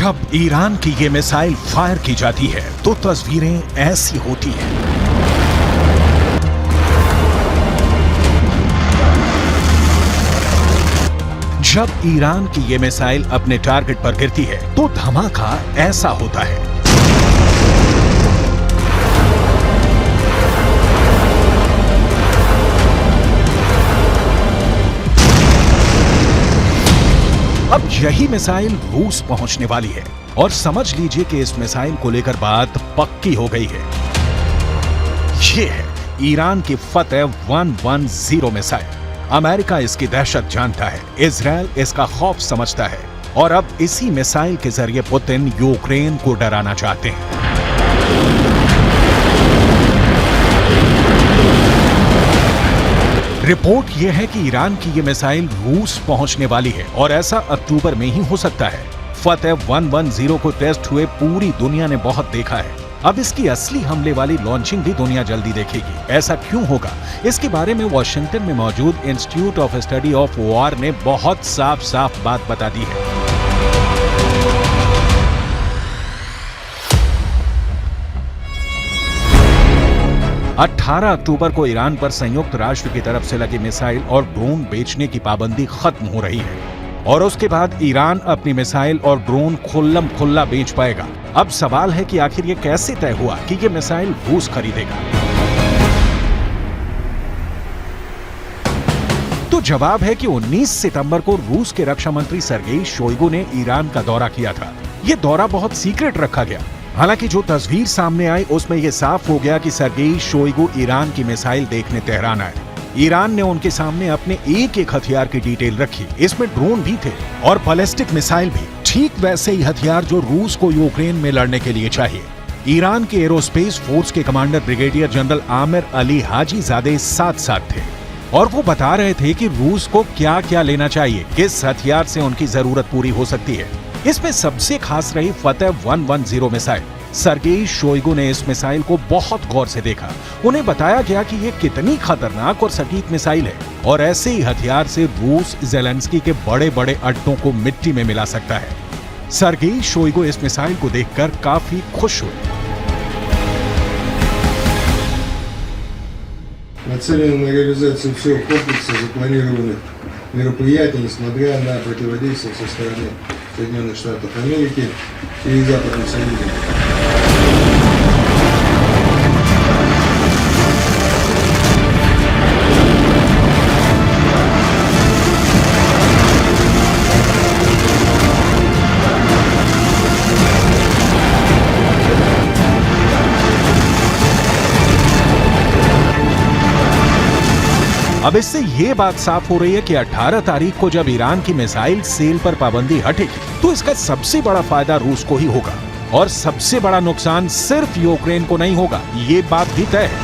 जब ईरान की ये मिसाइल फायर की जाती है तो तस्वीरें ऐसी होती हैं। जब ईरान की ये मिसाइल अपने टारगेट पर गिरती है तो धमाका ऐसा होता है। अब यही मिसाइल रूस पहुंचने वाली है और समझ लीजिए कि इस मिसाइल को लेकर बात पक्की हो गई है। ये है ईरान की फतेह 110 मिसाइल। अमेरिका इसकी दहशत जानता है, इजराइल इसका खौफ समझता है और अब इसी मिसाइल के जरिए पुतिन यूक्रेन को डराना चाहते हैं। रिपोर्ट यह है कि ईरान की ये मिसाइल रूस पहुंचने वाली है और ऐसा अक्टूबर में ही हो सकता है। फतेह 110 को टेस्ट हुए पूरी दुनिया ने बहुत देखा है। अब इसकी असली हमले वाली लॉन्चिंग भी दुनिया जल्दी देखेगी। ऐसा क्यों होगा, इसके बारे में वॉशिंगटन में मौजूद institute of study of war ने बहुत साफ साफ बात बता दी है। अठारह अक्टूबर को ईरान पर संयुक्त राष्ट्र की तरफ से लगी मिसाइल और ड्रोन बेचने की पाबंदी खत्म हो रही है और उसके बाद ईरान अपनी मिसाइल और ड्रोन खुल्लम खुल्ला बेच पाएगा। अब सवाल है कि आखिर ये कैसे तय हुआ कि ये मिसाइल रूस खरीदेगा? तो जवाब है कि 19 सितंबर को रूस के रक्षा मंत्री सर्गेई शोइगु ने ईरान का दौरा किया था। ये दौरा बहुत सीक्रेट रखा गया। हालांकि जो तस्वीर सामने आई उसमें यह साफ हो गया कि सर्गेई शोइगु ईरान की मिसाइल देखने तेहरान आए। ईरान ने उनके सामने अपने एक एक हथियार की डिटेल रखी। इसमें ड्रोन भी थे और बैलिस्टिक मिसाइल भी, ठीक वैसे ही हथियार जो रूस को यूक्रेन में लड़ने के लिए चाहिए। ईरान के एरोस्पेस फोर्स के commander brigadier general Amir Ali Hajizadeh साथ साथ थे और वो बता रहे थे कि रूस को क्या क्या लेना चाहिए, किस हथियार से उनकी जरूरत पूरी हो सकती है। इसमें सबसे खास रही फतेह 110 मिसाइल। सर्गेई शोइगु ने इस मिसाइल को बहुत गौर से देखा। उन्हें बताया गया कि ये कितनी खतरनाक और सटीक मिसाइल है और ऐसे ही हथियार से रूस ज़ेलेंस्की के बड़े बड़े अड्डों को मिट्टी में मिला सकता है। सर्गेई शोइगु इस मिसाइल को देखकर काफी खुश हुए। Нацелена на реализацию всего комплекса запланированных мероприятий, несмотря на противодействие со стороны Соединенных Штатов Америки и западных союзников. अब इससे ये बात साफ हो रही है कि 18 तारीख को जब ईरान की मिसाइल सेल पर पाबंदी हटेगी तो इसका सबसे बड़ा फायदा रूस को ही होगा और सबसे बड़ा नुकसान सिर्फ यूक्रेन को नहीं होगा, ये बात भी तय है।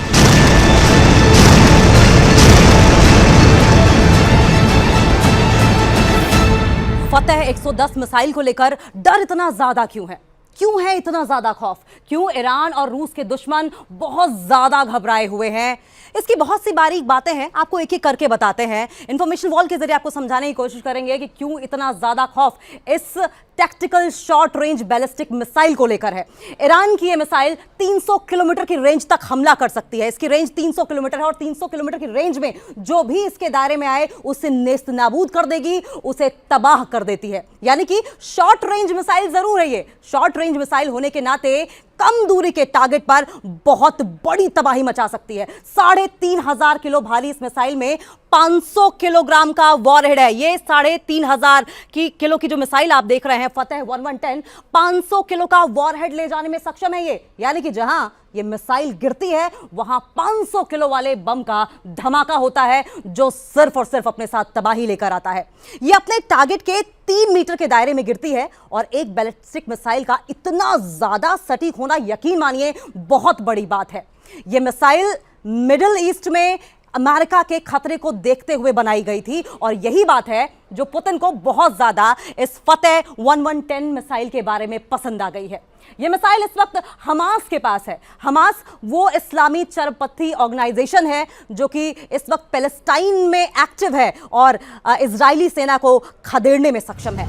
फतेह 110 मिसाइल को लेकर डर इतना ज्यादा क्यों है? क्यों है इतना ज्यादा खौफ? क्यों ईरान और रूस के दुश्मन बहुत ज्यादा घबराए हुए हैं? इसकी बहुत सी बारीक बातें हैं, आपको एक एक करके बताते हैं। इंफॉर्मेशन वॉल के जरिए आपको समझाने की कोशिश करेंगे कि क्यों इतना ज्यादा खौफ इस tactical short range ballistic missile को लेकर है। ईरान की यह मिसाइल 300 किलोमीटर की रेंज तक हमला कर सकती है। इसकी रेंज 300 किलोमीटर है और 300 किलोमीटर की रेंज में जो भी इसके दायरे में आए उसे नेस्त नाबूद कर देगी, उसे तबाह कर देती है। यानी कि शॉर्ट रेंज मिसाइल जरूर है ये, शॉर्ट रेंज मिसाइल होने के नाते कम दूरी के टारगेट पर बहुत बड़ी तबाही मचा सकती है। 3500 किलो भारी इस मिसाइल में 500 किलोग्राम का वॉरहेड है। ये 3500 किलो की जो मिसाइल आप देख रहे हैं फतेह 110, 500 किलो का वॉरहेड ले जाने में सक्षम है ये। यानी कि जहां ये मिसाइल गिरती है वहां 500 किलो वाले बम का धमाका होता है जो सिर्फ और सिर्फ अपने साथ तबाही लेकर आता है। ये अपने टारगेट के 3 मीटर के दायरे में गिरती है और एक बैलिस्टिक मिसाइल का इतना ज्यादा सटीक होना, यकीन मानिए, बहुत बड़ी बात है। ये मिसाइल मिडिल ईस्ट में अमेरिका के खतरे को देखते हुए बनाई गई थी और यही बात है जो पुतिन को बहुत ज्यादा इस फतेह 110 मिसाइल के बारे में पसंद आ गई है। यह मिसाइल इस वक्त हमास के पास है। हमास वो इस्लामी चरपंथी ऑर्गेनाइजेशन है जो कि इस वक्त पैलेस्टाइन में एक्टिव है और इजरायली सेना को खदेड़ने में सक्षम है।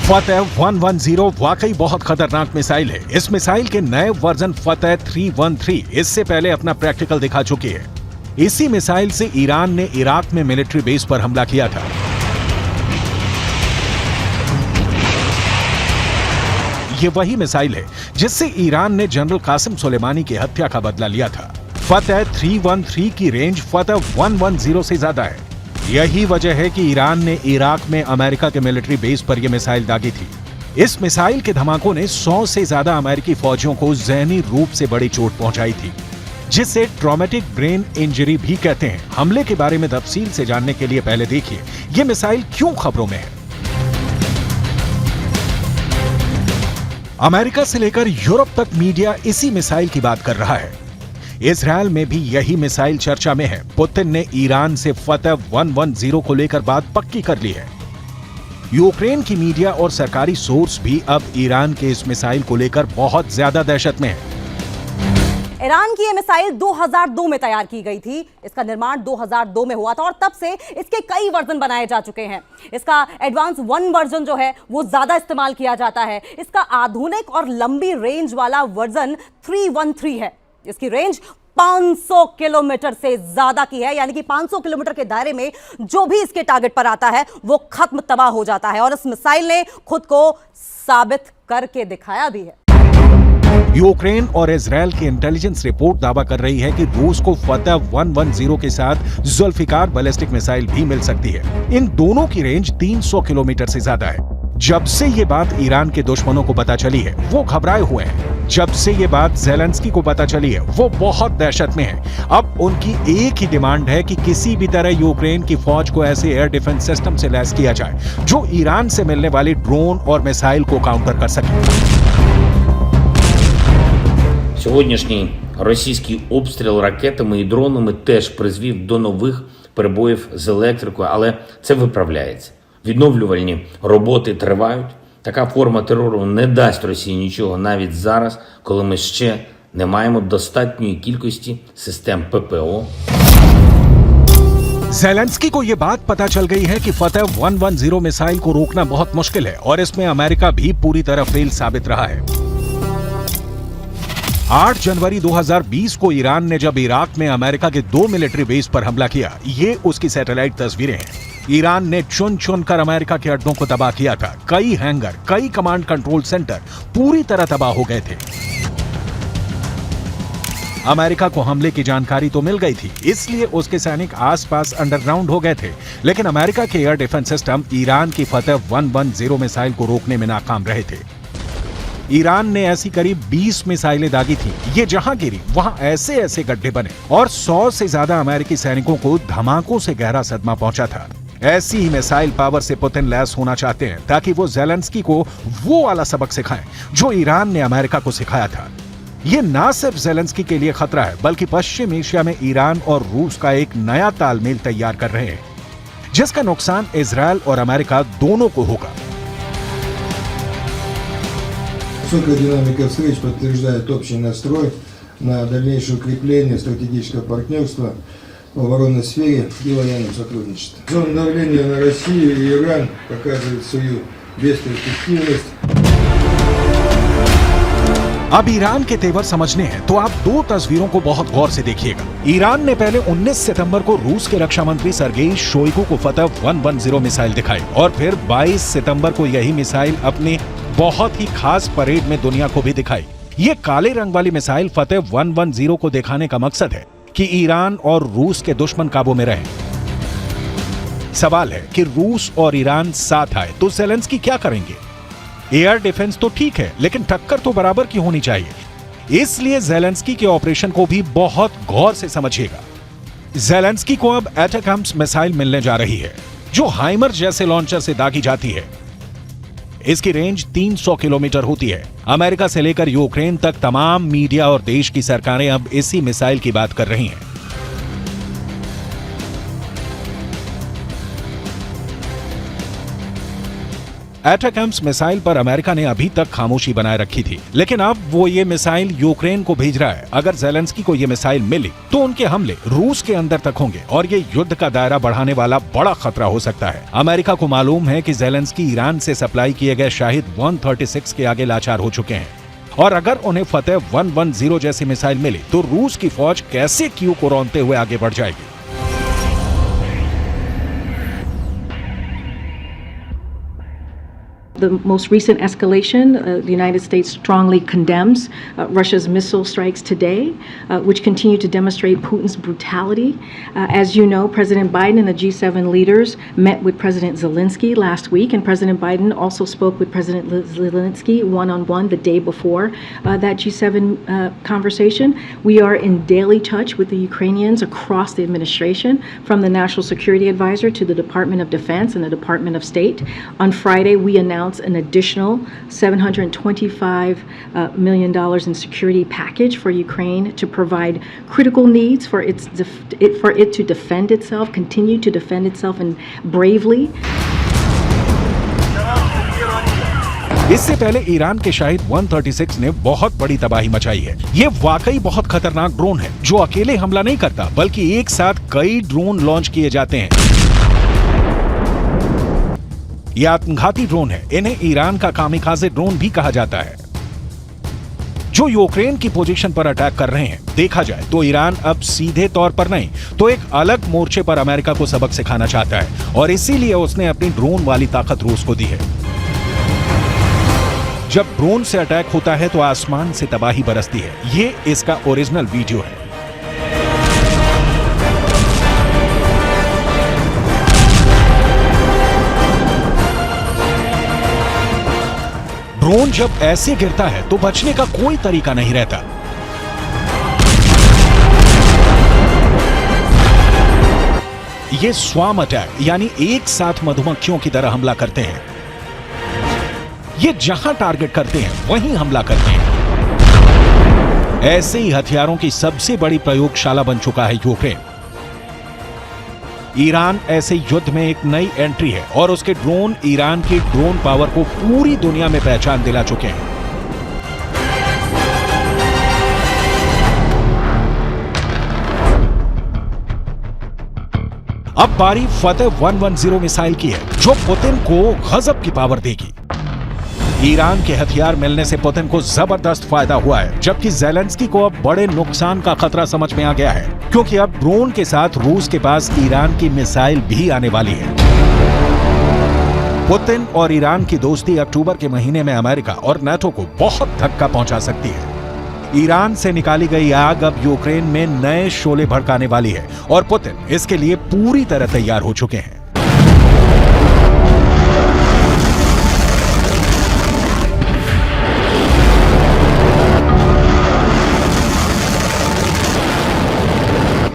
फतेह 110 वाकई बहुत खतरनाक मिसाइल है। इस मिसाइल के नए वर्जन फतेह 313 इससे पहले अपना प्रैक्टिकल दिखा चुकी है। इसी मिसाइल से ईरान ने इराक में मिलिट्री बेस पर हमला किया था। ये वही मिसाइल है जिससे ईरान ने जनरल कासिम सुलेमानी की हत्या का बदला लिया था। फतेह 313 की रेंज फतेह 110 से ज्यादा है। यही वजह है कि ईरान ने इराक में अमेरिका के मिलिट्री बेस पर यह मिसाइल दागी थी। इस मिसाइल के धमाकों ने 100 से ज्यादा अमेरिकी फौजियों को जहनी रूप से बड़ी चोट पहुंचाई थी, जिसे ट्रॉमेटिक ब्रेन इंजरी भी कहते हैं। हमले के बारे में तफसील से जानने के लिए पहले देखिए यह मिसाइल क्यों खबरों में है। अमेरिका से लेकर यूरोप तक मीडिया इसी मिसाइल की बात कर रहा है। इजरायल में भी यही मिसाइल चर्चा में है। पुतिन ने ईरान से फतेह 110 को लेकर बात पक्की कर ली है। यूक्रेन की मीडिया और सरकारी सोर्स भी अब ईरान के इस मिसाइल को लेकर बहुत ज्यादा दहशत में है। ईरान की यह मिसाइल 2002 में तैयार की गई थी। इसका निर्माण 2002 में हुआ था और तब से इसके कई वर्जन बनाए जा चुके हैं। इसका एडवांस 1 वर्जन जो है वो ज्यादा इस्तेमाल किया जाता है। इसका आधुनिक और लंबी रेंज वाला वर्जन 313 है। इसकी रेंज 500 किलोमीटर से ज्यादा की है, यानी कि 500 किलोमीटर के दायरे में जो भी इसके टारगेट पर आता है वो खत्म तबाह हो जाता है। और इस मिसाइल ने खुद को साबित करके दिखाया भी है। यूक्रेन और इजरायल की इंटेलिजेंस रिपोर्ट दावा कर रही है कि रूस को फतेह 110 के साथ जुल्फिकार बैलिस्टिक मिसाइल भी मिल सकती है। इन दोनों की रेंज 300 किलोमीटर से ज्यादा है। जब से ये बात ईरान के दुश्मनों को पता चली है वो घबराए हुए हैं। जब से ये बात ज़ेलेंस्की को पता चली है वो बहुत दहशत में है। अब उनकी एक ही डिमांड है कि किसी भी तरह यूक्रेन की फौज को ऐसे एयर डिफेंस सिस्टम से लैस किया जाए जो ईरान से मिलने वाली ड्रोन और मिसाइल को काउंटर कर सके। Сьогоднішній російський обстріл ракетами і дронами теж призвів до нових перебоїв з електрикою, але це виправляється. Відновлювальні роботи тривають. Така форма терору не дасть Росії нічого навіть зараз, коли ми ще не маємо достатньої кількості систем ППО. ज़ेलेंस्की को यह बात पता चल गई है कि फतेह 110 मिसाइल को रोकना बहुत मुश्किल है और इसमें अमेरिका भी पूरी तरह फेल साबित रहा है। 8 जनवरी 2020 को ईरान ने जब इराक में अमेरिका के 2 मिलिट्री बेस पर हमला किया, ये उसकी सैटेलाइट तस्वीरें हैं। ईरान ने चुन चुनकर अमेरिका के अड्डों को तबाह किया था। कई हैंगर, कई कमांड कंट्रोल सेंटर पूरी तरह तबाह हो गए थे। अमेरिका को हमले की जानकारी तो मिल गई थी, इसलिए उसके सैनिक आसपास अंडरग्राउंड हो गए थे। लेकिन अमेरिका के एयर डिफेंस सिस्टम ईरान की फतेह 110 मिसाइल को रोकने में नाकाम रहे थे। ईरान ने ऐसी करीब 20 मिसाइलें दागी थी। ये जहां गिरी वहां ऐसे ऐसे गड्ढे बने और 100 से ज्यादा अमेरिकी सैनिकों को धमाकों से गहरा सदमा पहुंचा था। ऐसी ही मिसाइल पावर से पुतिन लैस होना चाहते हैं ताकि वो ज़ेलेंस्की को वो वाला सबक सिखाएं जो ईरान ने अमेरिका को सिखाया था। ये ना सिर्फ ज़ेलेंस्की के लिए खतरा है बल्कि पश्चिम एशिया में ईरान और रूस का एक नया तालमेल तैयार कर रहे हैं, जिसका नुकसान इजरायल और अमेरिका दोनों को होगा। Высокая динамика встреч подтверждает общий настрой на дальнейшее укрепление стратегического партнерства в оборонной сфере и военном сотрудничестве. Зона давления на Россию и Иран показывает свою бесперспективность. अब ईरान के तेवर समझने हैं तो आप 2 तस्वीरों को बहुत गौर से देखिएगा। ईरान ने पहले 19 सितंबर को रूस के रक्षा मंत्री सर्गेई शोइगु को फतेह 110 मिसाइल दिखाई और फिर 22 सितंबर को यही मिसाइल अपने बहुत ही खास परेड में दुनिया को भी दिखाई। ये काले रंग वाली मिसाइल फतेह 110 को दिखाने का मकसद है कि ईरान और रूस के दुश्मन काबू में रहें। सवाल है कि रूस और ईरान साथ आए तो ज़ेलेंस्की क्या करेंगे? एयर डिफेंस तो ठीक है, लेकिन टक्कर तो बराबर की होनी चाहिए। इसलिए ज़ेलेंस्की के ऑपरेशन को भी बहुत गौर से समझिएगा। ज़ेलेंस्की को अब एटैकम्स मिसाइल मिलने जा रही है जो हाइमर जैसे लॉन्चर से दागी जाती है। इसकी रेंज 300 किलोमीटर होती है। अमेरिका से लेकर यूक्रेन तक तमाम मीडिया और देश की सरकारें अब इसी मिसाइल की बात कर रही हैं। एटैकम्स मिसाइल पर अमेरिका ने अभी तक खामोशी बनाए रखी थी, लेकिन अब वो ये मिसाइल यूक्रेन को भेज रहा है। अगर ज़ेलेंस्की को ये मिसाइल मिली तो उनके हमले रूस के अंदर तक होंगे और ये युद्ध का दायरा बढ़ाने वाला बड़ा खतरा हो सकता है। अमेरिका को मालूम है कि ज़ेलेंस्की ईरान से सप्लाई किए गए शाहिद 136 के आगे लाचार हो चुके हैं, और अगर उन्हें फतेह 110 जैसी मिसाइल मिली तो रूस की फौज कैसे कीव को रौंदते हुए आगे बढ़ जाएगी। The most recent escalation, the United States strongly condemns Russia's missile strikes today, which continue to demonstrate Putin's brutality. As you know, President Biden and the G7 leaders met with President Zelensky last week, and President Biden also spoke with President Zelensky one-on-one the day before that G7 conversation. We are in daily touch with the Ukrainians across the administration, from the National Security Advisor to the Department of Defense and the Department of State. On Friday, we announced an additional $725 million in security package for Ukraine to provide critical needs for it to defend itself, continue to defend itself, and bravely. इससे पहले Iran के शाहिद 136 ने बहुत बड़ी तबाही मचाई है। ये वाकई बहुत खतरनाक ड्रोन है जो अकेले हमला नहीं करता, बल्कि एक साथ कई ड्रोन लॉन्च किए जाते हैं। ये आत्मघाती ड्रोन है। इन्हें ईरान का कामिकाज़े ड्रोन भी कहा जाता है, जो यूक्रेन की पोजीशन पर अटैक कर रहे हैं। देखा जाए तो ईरान अब सीधे तौर पर नहीं तो एक अलग मोर्चे पर अमेरिका को सबक सिखाना चाहता है, और इसीलिए उसने अपनी ड्रोन वाली ताकत रूस को दी है। जब ड्रोन से अटैक होता है तो आसमान से तबाही बरसती है। ये इसका ओरिजिनल वीडियो है। ड्रोन जब ऐसे गिरता है तो बचने का कोई तरीका नहीं रहता। ये स्वार्म अटैक यानी एक साथ मधुमक्खियों की तरह हमला करते हैं। ये जहां टारगेट करते हैं वहीं हमला करते हैं। ऐसे ही हथियारों की सबसे बड़ी प्रयोगशाला बन चुका है यूक्रेन। ईरान ऐसे युद्ध में एक नई एंट्री है, और उसके ड्रोन ईरान की ड्रोन पावर को पूरी दुनिया में पहचान दिला चुके हैं। अब बारी फतेह 110 मिसाइल की है, जो पुतिन को गजब की पावर देगी। ईरान के हथियार मिलने से पुतिन को जबरदस्त फायदा हुआ है, जबकि ज़ेलेंस्की को अब बड़े नुकसान का खतरा समझ में आ गया है, क्योंकि अब ड्रोन के साथ रूस के पास ईरान की मिसाइल भी आने वाली है। पुतिन और ईरान की दोस्ती अक्टूबर के महीने में अमेरिका और नाटो को बहुत धक्का पहुंचा सकती है। ईरान से निकाली गई आग अब यूक्रेन में नए शोले भड़काने वाली है, और पुतिन इसके लिए पूरी तरह तैयार हो चुके हैं।